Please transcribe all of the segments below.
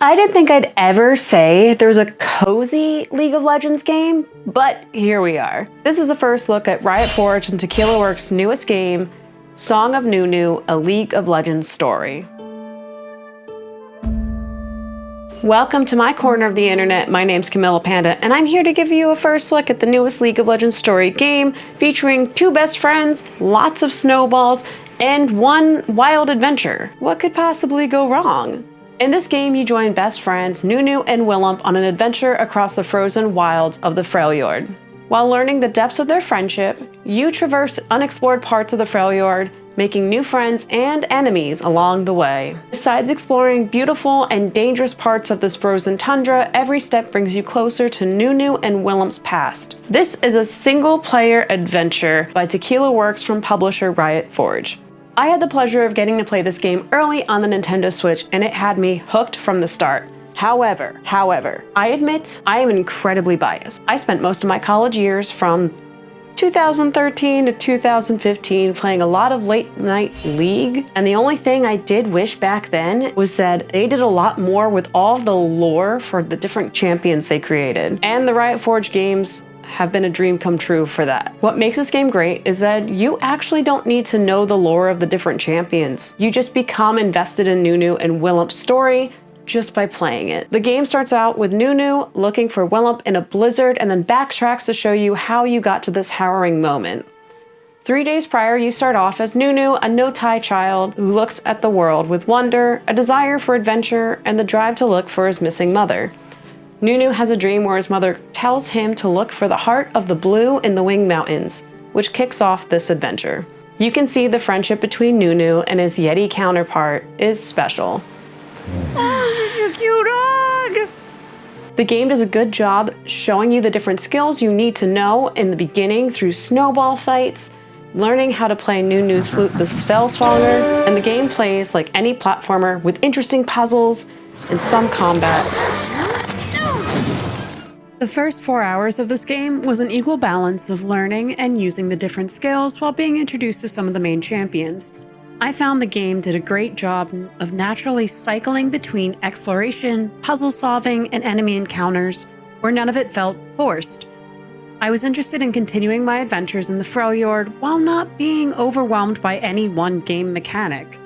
I didn't think I'd ever say there was a cozy League of Legends game, but here we are. This is a first look at Riot Forge and Tequila Works' newest game, Song of Nunu, a League of Legends story. Welcome to my corner of the internet. My name's camillapanda, and I'm here to give you a first look at the newest League of Legends story game featuring two best friends, lots of snowballs, and one wild adventure. What could possibly go wrong? In this game, you join best friends Nunu and Willump on an adventure across the frozen wilds of the Freljord. While learning the depths of their friendship, you traverse unexplored parts of the Freljord, making new friends and enemies along the way. Besides exploring beautiful and dangerous parts of this frozen tundra, every step brings you closer to Nunu and Willump's past. This is a single-player adventure by Tequila Works from publisher Riot Forge. I had the pleasure of getting to play this game early on the Nintendo Switch, and it had me hooked from the start. However, I admit I am incredibly biased. I spent most of my college years from 2013 to 2015 playing a lot of late night League, and the only thing I did wish back then was that they did a lot more with all the lore for the different champions they created. And the Riot Forge games have been a dream come true for that. What makes this game great is that you actually don't need to know the lore of the different champions. You just become invested in Nunu and Willump's story just by playing it. The game starts out with Nunu looking for Willump in a blizzard and then backtracks to show you how you got to this harrowing moment. 3 days prior, you start off as Nunu, a no-tie child who looks at the world with wonder, a desire for adventure, and the drive to look for his missing mother. Nunu has a dream where his mother tells him to look for the heart of the blue in the Wing Mountains, which kicks off this adventure. You can see the friendship between Nunu and his Yeti counterpart is special. Oh, such a cute dog! The game does a good job showing you the different skills you need to know in the beginning through snowball fights, learning how to play Nunu's flute the Spellsvanger, and the game plays like any platformer with interesting puzzles and some combat. The first 4 hours of this game was an equal balance of learning and using the different skills while being introduced to some of the main champions. I found the game did a great job of naturally cycling between exploration, puzzle solving, and enemy encounters, where none of it felt forced. I was interested in continuing my adventures in the Freljord while not being overwhelmed by any one game mechanic.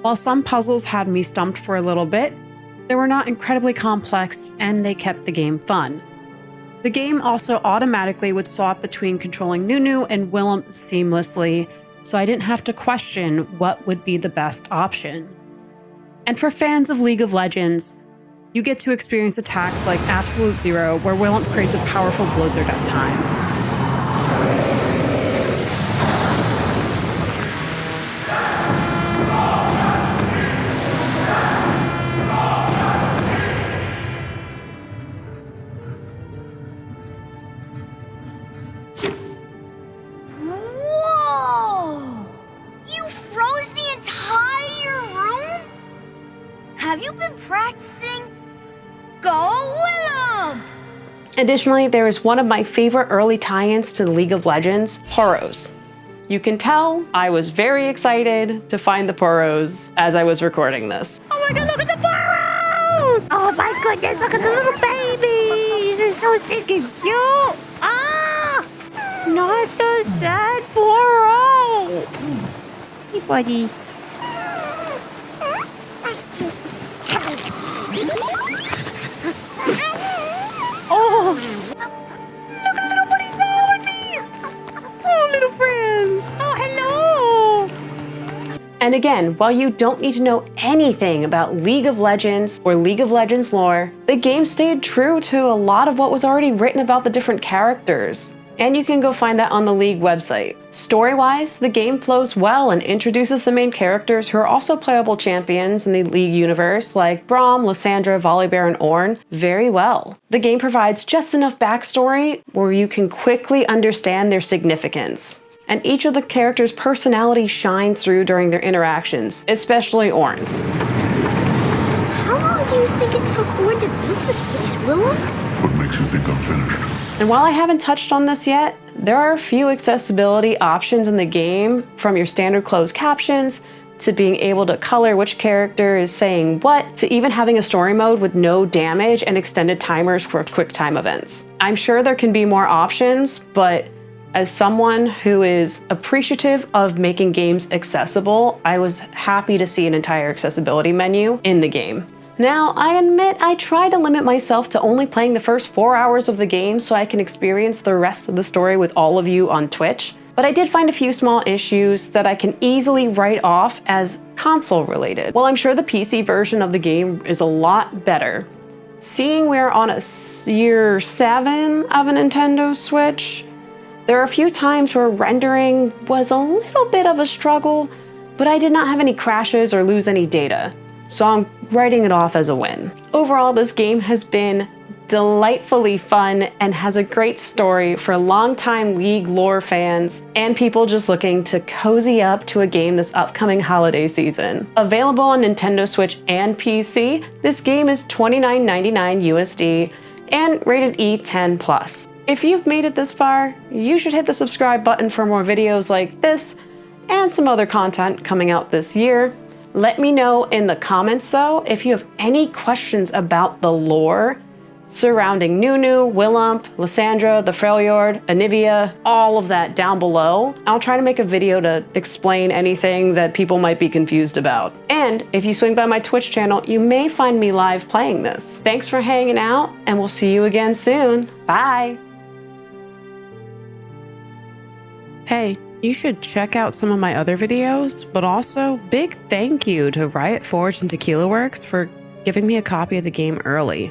While some puzzles had me stumped for a little bit, they were not incredibly complex, and they kept the game fun. The game also automatically would swap between controlling Nunu and Willump seamlessly, so I didn't have to question what would be the best option. And for fans of League of Legends, you get to experience attacks like Absolute Zero, where Willump creates a powerful blizzard at times. Have you been practicing? Go Willump! Additionally, there is one of my favorite early tie-ins to League of Legends, Poros. You can tell I was very excited to find the Poros as I was recording this. Oh my god, look at the Poros! Oh my goodness, look at the little babies! They're so stinking cute! Ah! Not the sad Poro! Hey, buddy. Oh! Look at little buddies following me! Oh, little friends! Oh, hello! And again, while you don't need to know anything about League of Legends or League of Legends lore, the game stayed true to a lot of what was already written about the different characters. And you can go find that on the League website. Story-wise, the game flows well and introduces the main characters who are also playable champions in the League universe, like Braum, Lissandra, Volibear, and Ornn, very well. The game provides just enough backstory where you can quickly understand their significance. And each of the characters' personality shines through during their interactions, especially Ornn's. How long do you think it took Ornn to build this place, Willump? What makes you think I'm finished? And while I haven't touched on this yet, there are a few accessibility options in the game, from your standard closed captions to being able to color which character is saying what, to even having a story mode with no damage and extended timers for quick time events. I'm sure there can be more options, but as someone who is appreciative of making games accessible, I was happy to see an entire accessibility menu in the game. Now, I admit I try to limit myself to only playing the first 4 hours of the game so I can experience the rest of the story with all of you on Twitch, but I did find a few small issues that I can easily write off as console related. While I'm sure the PC version of the game is a lot better, seeing we're on a year 7 of a Nintendo Switch, there are a few times where rendering was a little bit of a struggle, but I did not have any crashes or lose any data, so I'm writing it off as a win. Overall, this game has been delightfully fun and has a great story for longtime League lore fans and people just looking to cozy up to a game this upcoming holiday season. Available on Nintendo Switch and PC, this game is $29.99 USD and rated E10+. If you've made it this far, you should hit the subscribe button for more videos like this and some other content coming out this year. Let me know in the comments though if you have any questions about the lore surrounding Nunu, Willump, Lysandra, the Freljord, Anivia, all of that down below. I'll try to make a video to explain anything that people might be confused about. And if you swing by my Twitch channel, you may find me live playing this. Thanks for hanging out, and we'll see you again soon. Bye! Hey, you should check out some of my other videos, but also big thank you to Riot Forge and Tequila Works for giving me a copy of the game early.